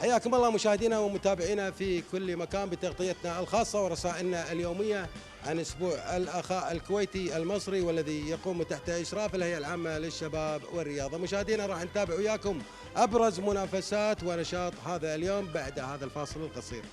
حياكم الله مشاهدينا ومتابعينا في كل مكان بتغطيتنا الخاصة ورسائلنا اليومية عن أسبوع الأخاء الكويتي المصري، والذي يقوم تحت إشراف الهيئة العامة للشباب والرياضة. مشاهدينا راح نتابع وياكم أبرز منافسات ونشاط هذا اليوم بعد هذا الفاصل القصير.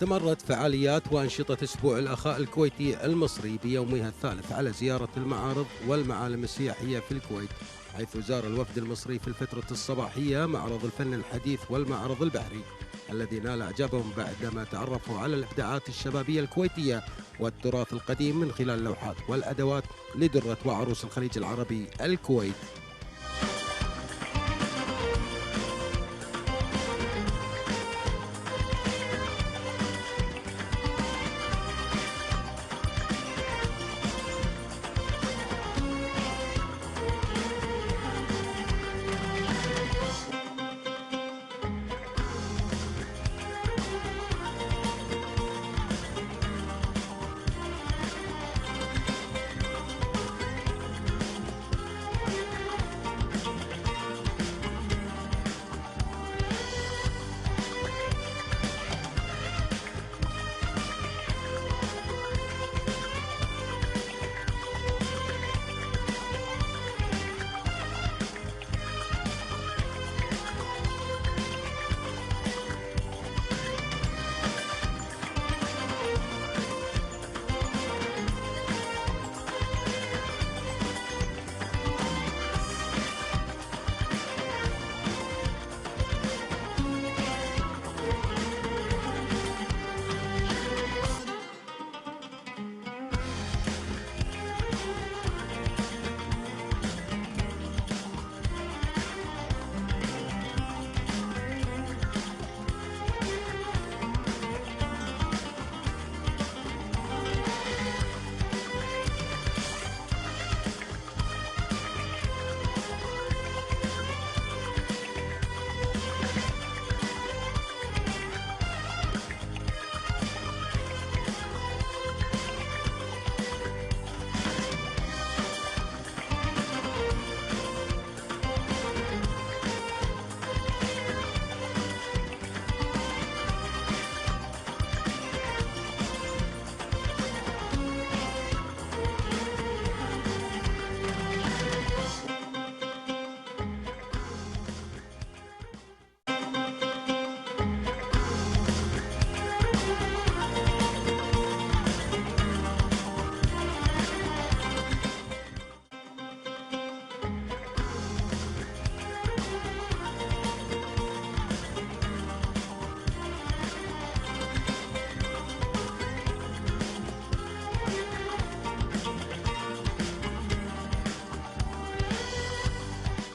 استمرت فعاليات وأنشطة أسبوع الأخاء الكويتي المصري بيومها الثالث على زيارة المعارض والمعالم السياحية في الكويت، حيث زار الوفد المصري في الفترة الصباحية معرض الفن الحديث والمعرض البحري، الذي نال إعجابهم بعدما تعرفوا على الإبداعات الشبابية الكويتية والتراث القديم من خلال اللوحات والأدوات لدرة وعروس الخليج العربي الكويت.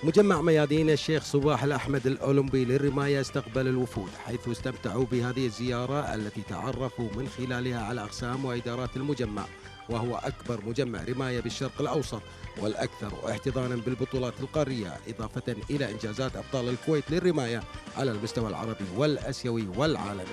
مجمع ميادين الشيخ صباح الأحمد الأولمبي للرماية استقبل الوفود، حيث استمتعوا بهذه الزيارة التي تعرفوا من خلالها على أقسام وإدارات المجمع، وهو أكبر مجمع رماية بالشرق الأوسط والأكثر احتضانا بالبطولات القارية، إضافة إلى إنجازات أبطال الكويت للرماية على المستوى العربي والآسيوي والعالمي.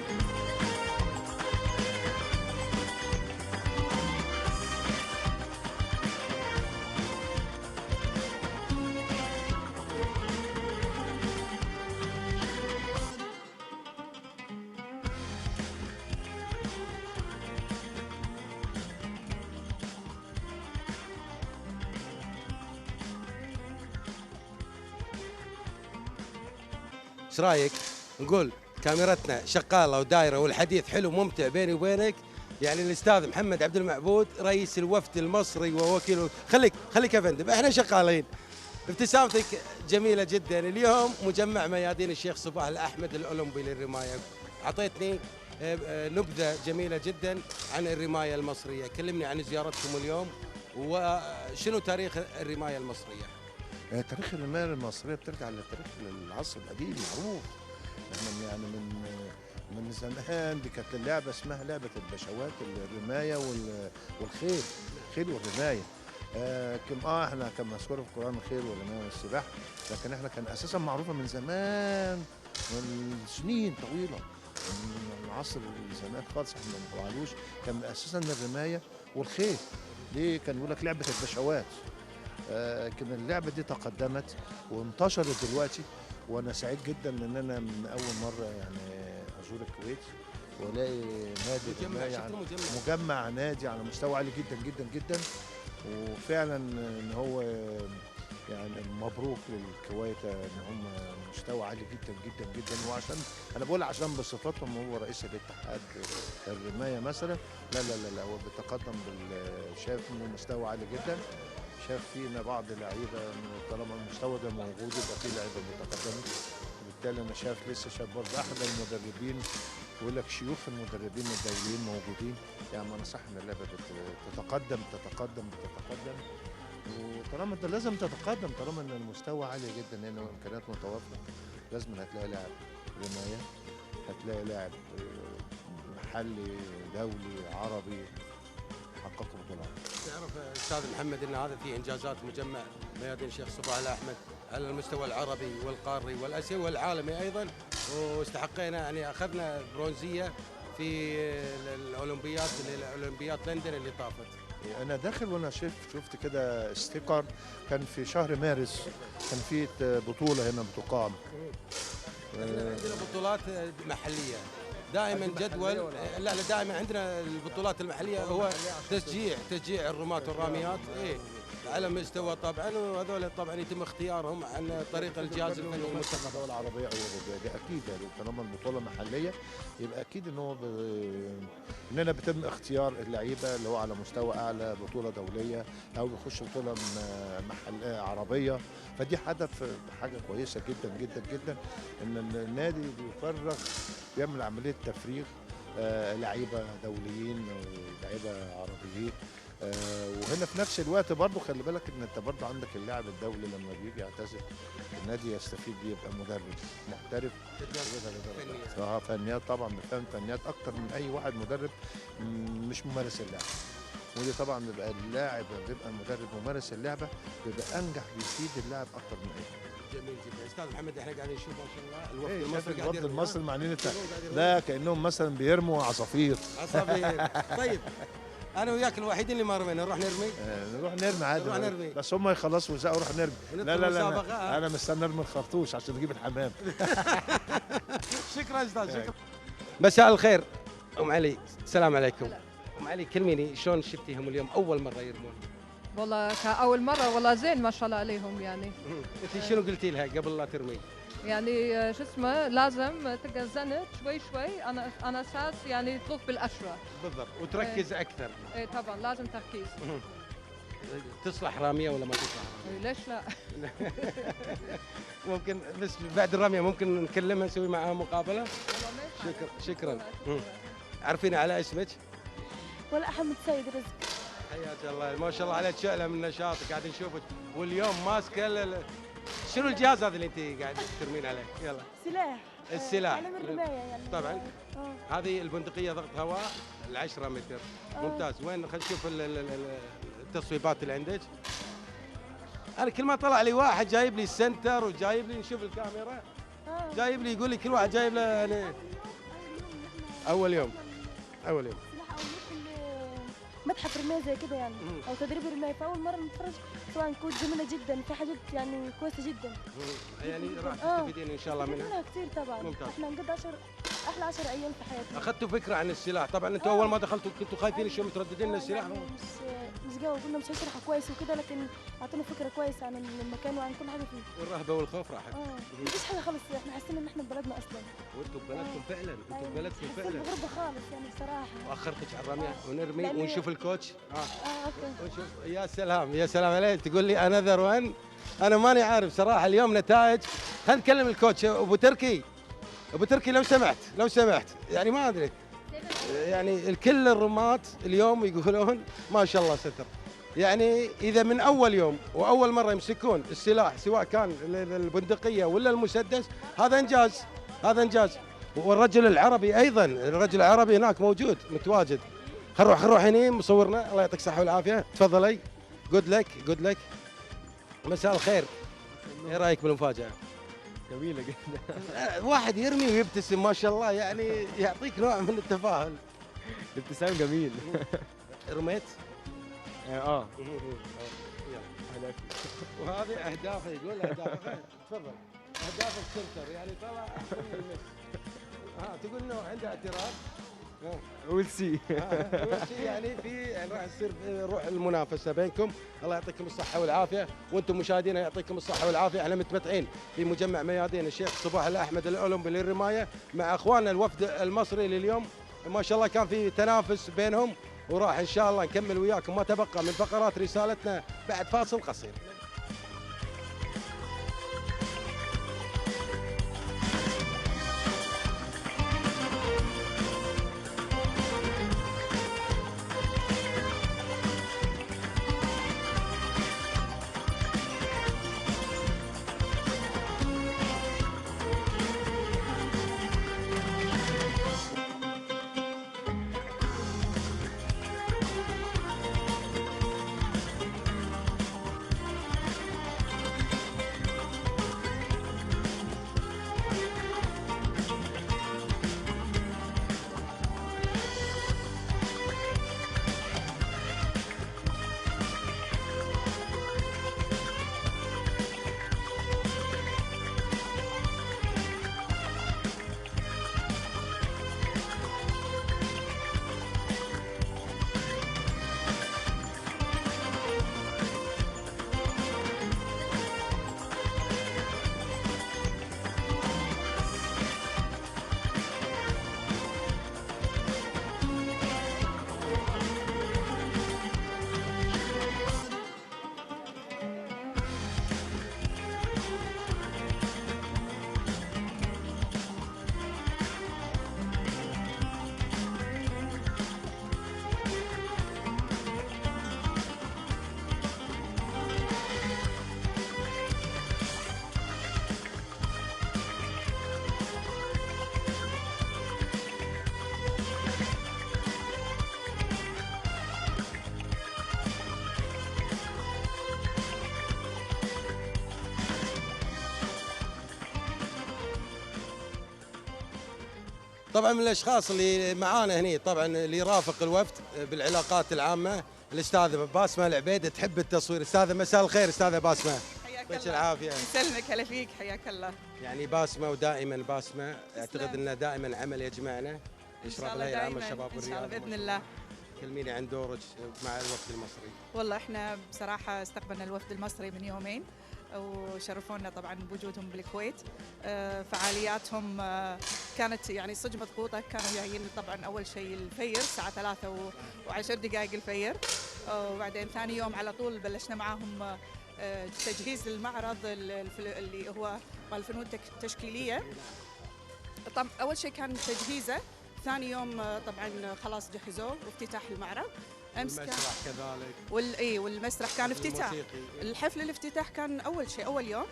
ايش رايك؟ نقول كاميرتنا شغاله ودايره والحديث حلو ممتع بيني وبينك. يعني الاستاذ محمد عبد المعبود رئيس الوفد المصري ووكيل، خليك يا فندم، احنا شغالين. ابتسامتك جميله جدا. اليوم مجمع ميادين الشيخ صباح الاحمد الاولمبي للرمايه، اعطيتني نبذه جميله جدا عن الرمايه المصريه. كلمني عن زيارتكم اليوم وشنو تاريخ الرمايه المصريه. تاريخ الرماية المصرية بترجع لتاريخ العصر القديم معروف. احنا يعني من زمان دي كانت اللعبة اسمها لعبة البشوات، الرماية والخيل، الخيل والرماية. احنا كان مذكور في القرآن الخيل والرماية والسباحة، لكن احنا كان اساسا معروفة من زمان، من سنين طويلة، من العصر زمان خالص. احنا ما بنقولوش كان اساسا الرماية والخيل. ليه كان يقول لك لعبة البشوات؟ كان اللعبة دي تقدمت وانتشرت دلوقتي، وانا سعيد جدا ان انا من اول مرة يعني ازور الكويت والاقي نادي يعني مجمع نادي على مستوى عالي جدا جدا جدا. وفعلا ان هو يعني مبروك للكويت ان هم مستوى عالي جدا جدا جدا. وعشان انا بقول عشان بصفتهم هو رئيس الاتحاد الرمايه مثلا، لا هو بيتقدم شايف انه مستوى عالي جدا. شاف فينا بعض اللعيبه طالما المستوى ده موجود يبقى في لعيبه متقدمه. وبالتالي انا لسه شايف برضه احد المدربين يقول لك شيوخ المدربين الدوليين موجودين. يعني انا صح ان اللعبه تتقدم تتقدم تتقدم، وطالما انت لازم تتقدم طالما ان المستوى عالي جدا هنا وامكانيات متوفره. لازم هتلاقي لاعب رمايه، هتلاقي لاعب محلي دولي عربي حققوا بطولات. تعرف استاذ محمد ان هذا في انجازات مجمع ميادين الشيخ صباح الاحمد على المستوى العربي والقاري والاسيوي والعالمي ايضا، واستحقينا يعني اخذنا برونزيه في الاولمبيات لندن اللي طافت. انا داخل وانا شفت كده ستيكر كان في شهر مارس، كان في بطوله هنا بتقام. عندنا بطولات محليه دائما جدول. لا دائما عندنا البطولات المحليه هو تشجيع الرماة والراميات على مستوى طبعا، وهذول طبعا يتم اختيارهم عن طريق الجهاز الفني المنتخب الدول العربيه او اكيد يعني طالما البطوله محليه يبقى اكيد ان هو اننا بيتم اختيار اللعيبه اللي هو على مستوى اعلى، بطوله دوليه او بيخش بطوله عربيه. فدي حاجه كويسه جدا جدا جدا ان النادي بيفرغ، بيعمل عمليه تفريغ لعيبه دوليين ولعيبه عربيين. وهنا في نفس الوقت برضه خلي بالك ان انت برضه عندك اللاعب الدولي لما بيجي يعتزل النادي يستفيد بيبقى مدرب محترف فنيات طبعا، بفهم فنيات اكتر من اي واحد مدرب مش ممارس اللعبه. ودي طبعا بيبقى اللاعب بيبقى المدرب ممارس اللعبه بيبقى انجح، بيفيد اللاعب اكتر من اي حاجه. جميل جدا استاذ محمد. احنا قاعدين نشوف ما شاء الله الوفد المصري معنين لا كانهم مثلا بيرموا عصافير. طيب انا وياك الوحيدين اللي ما رمينا، نروح نرمي؟ نروح نرمي عادي، نروح نرمي بس هم يخلصوا ويزقوا نروح نرمي. لا انا مستني ارمي الخرطوش عشان نجيب الحمام. شكرا استاذ، شكرا. مساء الخير ام علي، السلام عليكم. ام علي كلميني شلون شفتيهم اليوم اول مره يرمون؟ والله كأول مرة والله زين ما شاء الله عليهم يعني. انت شنو قلتي لها قبل لا ترمي؟ يعني شو اسمه لازم تلقى زنت شوي انا اساس يعني تطوف بالاشرة بالضبط وتركز اكثر. ايه طبعا لازم تركيز. تصلح راميه ولا ما تصلح؟ ليش لا؟ ممكن بس بعد الرميه ممكن نكلمها نسوي معها مقابله؟ شكرا. عارفين على اسمك؟ ولا أحمد سيد رزق. حياك الله، ما شاء الله عليك شعله من نشاطك، قاعد نشوفك واليوم ماسكه شنو الجهاز هذا اللي انت قاعد ترمين عليه؟ يلا سلاح. السلاح علم الرماية يعني طبعا. هذه البندقيه ضغط هواء 10 متر. ممتاز. وين خلينا نشوف التصويبات اللي عندك. انا كل ما طلع لي واحد جايب لي السنتر وجايب لي، نشوف الكاميرا، جايب لي يقول لي كل واحد جايب له يعني اول يوم سلاح أول متحف رماية زي كده يعني او تدريب رماية، فاول مرة نتفرج. طبعا كوت جميلة جدا، في حاجات يعني كويسة جدا يعني راح تستفيدين ان شاء الله منها كثير طبعا. ممتاز. احنا نقضي احلى 10 ايام في حياتنا. اخذتوا فكره عن السلاح؟ طبعا انتوا اول ما دخلتوا كنتوا خايفين شوي، مترددين ان السلاح يعني مش جو، قلنا مش هيشرحوا كويس وكده، لكن اعطونا فكره كويسه عن المكان وعن كل حاجه فيه. والرهبه والخوف راحت. مفيش حاجه خالص، احنا حاسين ان احنا ببلدنا اصلا. وانتوا ببلدكم فعلا، انتوا ببلدكم حسيت فعلا. بغربه خالص يعني بصراحه. واخرتك على الرميه ونرمي لأن- ونشوف الكوتش. اوكي. ونشوف. يا سلام يا سلام عليك، تقول لي انذر وان. انا ماني عارف صراحه اليوم نتائج. خلينا نكلم الكوتش ابو تركي. ابو تركي لو سمحت لو سمحت، يعني ما ادري، يعني الكل الرماة اليوم يقولون ما شاء الله ستر. يعني اذا من اول يوم واول مره يمسكون السلاح سواء كان البندقيه ولا المسدس، هذا انجاز، هذا انجاز. والرجل العربي ايضا، الرجل العربي هناك موجود متواجد. خل نروح هني مصورنا، الله يعطيك الصحه والعافيه، تفضلي. جود لك جود لك. مساء الخير. ايه رايك بالمفاجاه؟ جميلة جدا. واحد يرمي ويبتسم ما شاء الله، يعني يعطيك نوع من التفاؤل. الابتسام جميل. رميت؟ اه. يلا. وهذه اهدافه، يقول اهدافه. تفضل. اهداف السنتر يعني طلع احسن من المس. تقول انه عنده اعتراض. ويل سي. يعني في يعني راح يصير روح المنافسه بينكم. الله يعطيكم الصحه والعافيه، وانتم مشاهدينا يعطيكم الصحه والعافيه. احنا متمتعين في مجمع ميادين الشيخ صباح الاحمد الاولمبي للرمايه مع اخواننا الوفد المصري لليوم. ما شاء الله كان في تنافس بينهم، وراح ان شاء الله نكمل وياكم ما تبقى من فقرات رسالتنا بعد فاصل قصير. طبعا من الاشخاص اللي معانا هنا طبعا اللي يرافق الوفد بالعلاقات العامه الاستاذه باسمه العبيد، تحب التصوير. استاذه مساء الخير. استاذه باسمه حياك يعطيك الله. العافيه. يسلمك، هلا فيك، حياك الله. يعني باسمه ودائما باسمه، اعتقد انه دائما عمل يجمعنا يشرف لها العام الشباب ان شاء الله والرياضه. باذن الله. كلميني عن دورك مع الوفد المصري. والله احنا بصراحه استقبلنا الوفد المصري من يومين وشرفونا طبعا بوجودهم بالكويت. فعالياتهم كانت يعني صدق مضغوطه، كانوا جايين طبعا اول شيء الفير الساعه 3 و10 دقائق الفير، وبعدين ثاني يوم على طول بلشنا معاهم تجهيز المعرض اللي هو مال الفنون التشكيليه. طبعا اول شيء كان تجهيزه، ثاني يوم طبعا خلاص جهزوه وافتتاح المعرض. امس كان المسرح كذلك والمسرح كان افتتاح. الحفل الافتتاح كان اول شيء اول يوم،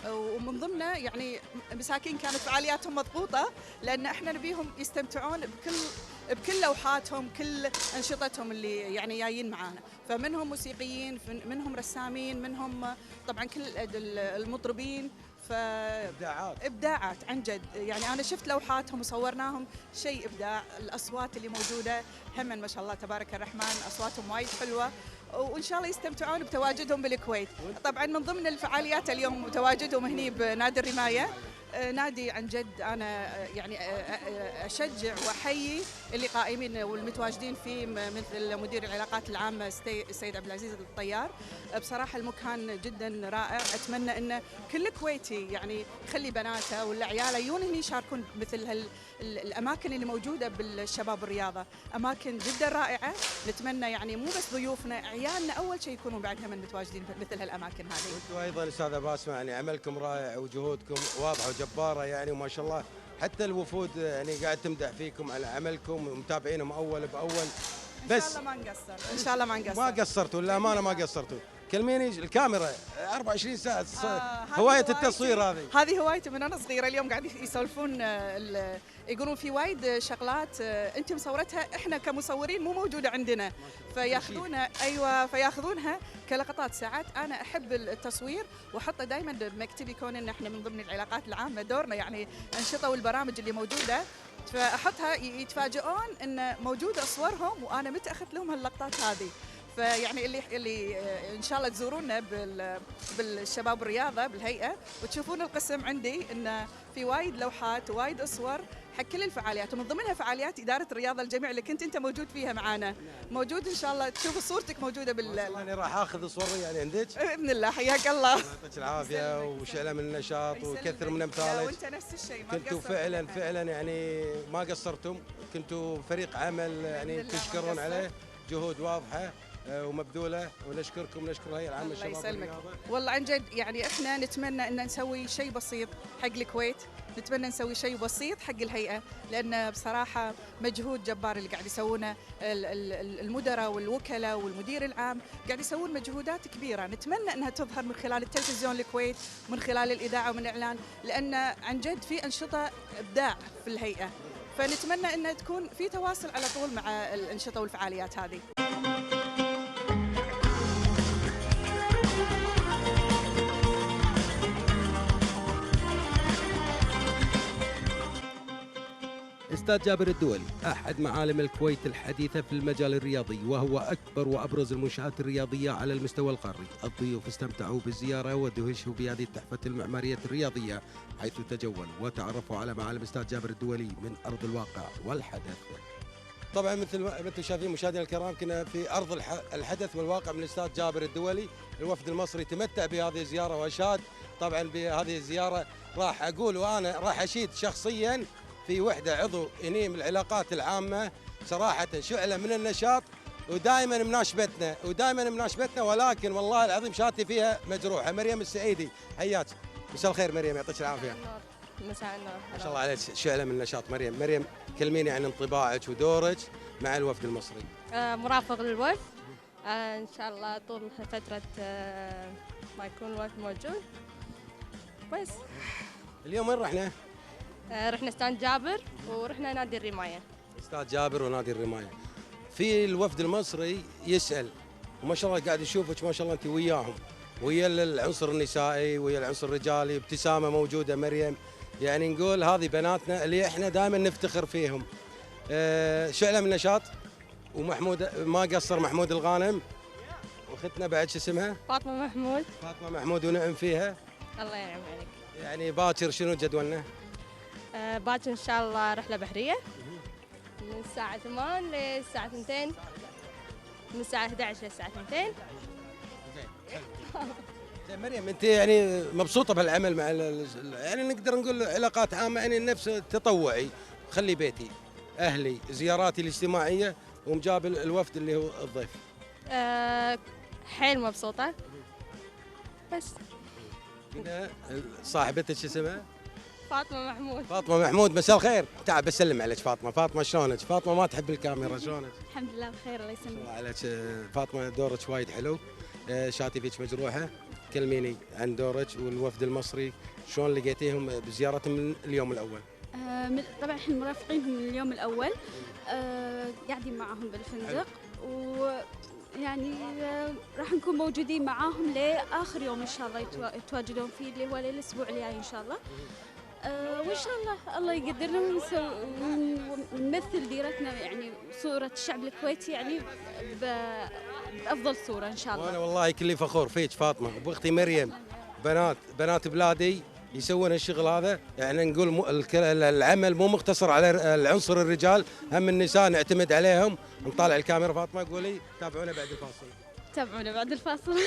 ومن ضمنه يعني مساكين كانت فعالياتهم مضغوطه، لان احنا نبيهم يستمتعون بكل لوحاتهم، كل انشطتهم اللي يعني جايين معانا، فمنهم موسيقيين، منهم رسامين، منهم طبعا كل المطربين. ابداعات عن جد، يعني انا شفت لوحاتهم وصورناهم، شيء ابداع. الاصوات اللي موجوده هم ما شاء الله تبارك الرحمن، اصواتهم وايد حلوه، وان شاء الله يستمتعون بتواجدهم بالكويت. طبعا من ضمن الفعاليات اليوم تواجدهم هني بنادي الرمايه، نادي عن جد أنا يعني أشجع وأحيي اللي قائمين والمتواجدين فيه، مثل مدير العلاقات العامة السيد عبد العزيز الطيار. بصراحة المكان جدا رائع، أتمنى أن كل كويتي يعني يخلي بناته ولا عياله يجون هنا يشاركون مثل الأماكن اللي موجودة بالشباب الرياضة، أماكن جدا رائعة. نتمنى يعني مو بس ضيوفنا، عيالنا أول شيء يكونوا بعدها من متواجدين مثل هالأماكن هذه. وانتم ايضا استاذه باسمه يعني عملكم رائع وجهودكم واضحه وجباره يعني وما شاء الله، حتى الوفود يعني قاعد تمدح فيكم على عملكم ومتابعينهم اول باول. بس إن شاء الله ما نقصر، إن شاء الله ما نقصر. ما قصرتوا للامانه، ما قصرتوا. كلميني الكاميرا 24 ساعه هوايه التصوير هذه هوايتي من انا صغيره. اليوم قاعد يسولفون يقولون في وايد شغلات انت مصورتها احنا كمصورين مو موجوده عندنا، فياخذونها ايوه فياخذونها كلقطات. ساعات انا احب التصوير واحطه دائما بمكتبي، كون ان احنا من ضمن العلاقات العامه دورنا يعني انشطه والبرامج اللي موجوده، فاحطها يتفاجئون ان موجوده صورهم وانا متى اخذت لهم هاللقطات هذه. فيعني اللي ان شاء الله تزورونا بالشباب الرياضه بالهيئه وتشوفون القسم عندي ان في وايد لوحات ووايد صور حق كل الفعاليات، ومن ضمنها فعاليات اداره الرياضه الجميع اللي كنت انت موجود فيها معانا. موجود ان شاء الله تشوفوا صورتك موجوده انا راح اخذ صور يعني عندك باذن الله. حياك الله، يعطيك العافيه وشعله من النشاط وكثر من امثالك. وانت نفس الشيء ما كنتوا فعلا يعني ما قصرتم، كنتوا فريق عمل يعني تشكرون عليه، جهود واضحه ومبذوله، ونشكركم ونشكر الهيئه العامه للشباب والرياضه. والله عن جد يعني احنا نتمنى ان نسوي شيء بسيط حق الكويت، نتمنى نسوي شيء بسيط حق الهيئه، لان بصراحه مجهود جبار اللي قاعد يسوونه المدراء والوكلاء والمدير العام، قاعد يسوون مجهودات كبيره. نتمنى انها تظهر من خلال التلفزيون الكويت، من خلال الاذاعه ومن الاعلان، لان عن جد في انشطه ابداع في الهيئه، فنتمنى انها تكون في تواصل على طول مع الانشطه والفعاليات هذه. استاد جابر الدولي أحد معالم الكويت الحديثة في المجال الرياضي، وهو أكبر وأبرز المنشآت الرياضية على المستوى القاري. الضيوف استمتعوا بالزيارة ودهشوا بهذه التحفة المعمارية الرياضية، حيث تجولوا وتعرفوا على معالم استاد جابر الدولي من أرض الواقع والحدث. طبعا مثل شايفين مشاهدينا الكرام، كنا في أرض الحدث والواقع من استاد جابر الدولي. الوفد المصري تمتع بهذه الزيارة وأشاد طبعا بهذه الزيارة. راح أقول وأنا راح أشيد شخصيا في وحدة عضو إنيم العلاقات العامة، صراحة شعلة من النشاط ودائما مناشبتنا ولكن والله العظيم شاتي فيها مجروحة. مريم السعيدي، حياك، مساء الخير مريم، يعطيك العافية. مساء النور. ما شاء الله عليك، شعلة من النشاط. مريم كلميني عن انطباعك ودورك مع الوفد المصري. مرافق للوفد ان شاء الله طول فترة ما يكون الوفد موجود. بس اليوم وين رحنا؟ رحنا استاد جابر ورحنا نادي الرماية. استاد جابر ونادي الرماية. في الوفد المصري يسأل، وما شاء الله قاعد يشوفك ما شاء الله انت وياهم، ويا العنصر النسائي ويا العنصر الرجالي، ابتسامة موجودة مريم، يعني نقول هذه بناتنا اللي احنا دائما نفتخر فيهم. شعلة من نشاط. ومحمود ما قصر، محمود الغانم، واختنا بعد شو اسمها؟ فاطمة محمود ونعم فيها. الله ينعم عليك. يعني باكر شنو جدولنا؟ باكر ان شاء الله رحلة بحرية من الساعة 8 للساعة 2، من الساعة 11 للساعة 2. زين مريم، انت يعني مبسوطة بهالعمل مع يعني نقدر نقول علاقات عامة، يعني نفس تطوعي، خلي بيتي اهلي، زياراتي الاجتماعية، ومجاب الوفد اللي هو الضيف. حيل مبسوطة. بس صاحبتك شو اسمها؟ فاطمة محمود، مساء الخير. تعال بسلم عليك فاطمة شلونك؟ فاطمة ما تحب الكاميرا، شلونك؟ الحمد لله بخير الله يسلمك. الله عليك فاطمة، دورك وايد حلو، شاتي فيك مجروحة. كلميني عن دورك والوفد المصري، شلون لقيتيهم بزيارتهم من اليوم الأول؟ طبعا احنا مرافقينهم من اليوم الأول، قاعدين معاهم بالفندق، ويعني راح نكون موجودين معاهم لآخر يوم إن شاء الله يتواجدون فيه، اللي هو الأسبوع الجاي إن شاء الله. وإن شاء الله يقدرنا ونمثل ديرتنا، يعني صورة الشعب الكويتي يعني بأفضل صورة إن شاء الله. وأنا والله كلي فخور فيك فاطمة، وبأختي مريم، بنات بلادي يسوون الشغل هذا. يعني نقول العمل مو مقتصر على العنصر الرجال، هم النساء نعتمد عليهم. نطالع الكاميرا فاطمه، قولي تابعونا بعد الفاصل. تابعونا بعد الفاصل.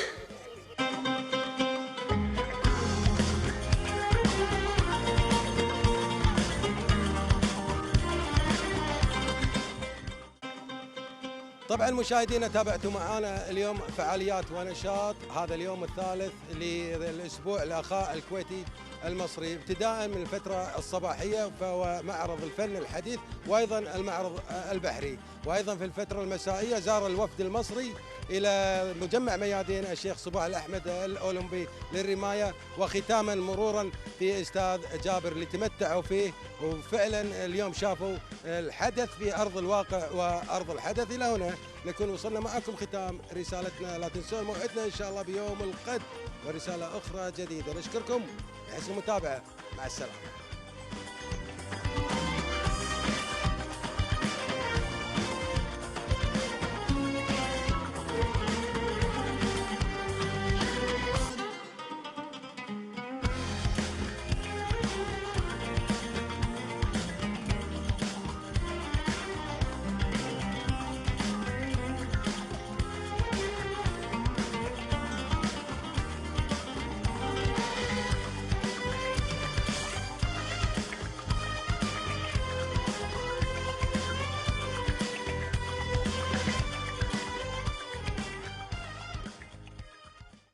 طبعا مشاهدينا، تابعتوا معنا اليوم فعاليات ونشاط هذا اليوم الثالث للاسبوع الاخاء الكويتي المصري، ابتداء من الفتره الصباحيه فهو معرض الفن الحديث وايضا المعرض البحري، وايضا في الفتره المسائيه زار الوفد المصري الى مجمع ميادين الشيخ صباح الاحمد الاولمبي للرمايه، وختاما مرورا في استاد جابر اللي تمتعوا فيه، وفعلا اليوم شافوا الحدث في ارض الواقع وارض الحدث. الى هنا نكون وصلنا معكم ختام رسالتنا، لا تنسون موعدنا ان شاء الله بيوم الغد ورساله اخرى جديده. نشكركم لحسن المتابعه، مع السلامه.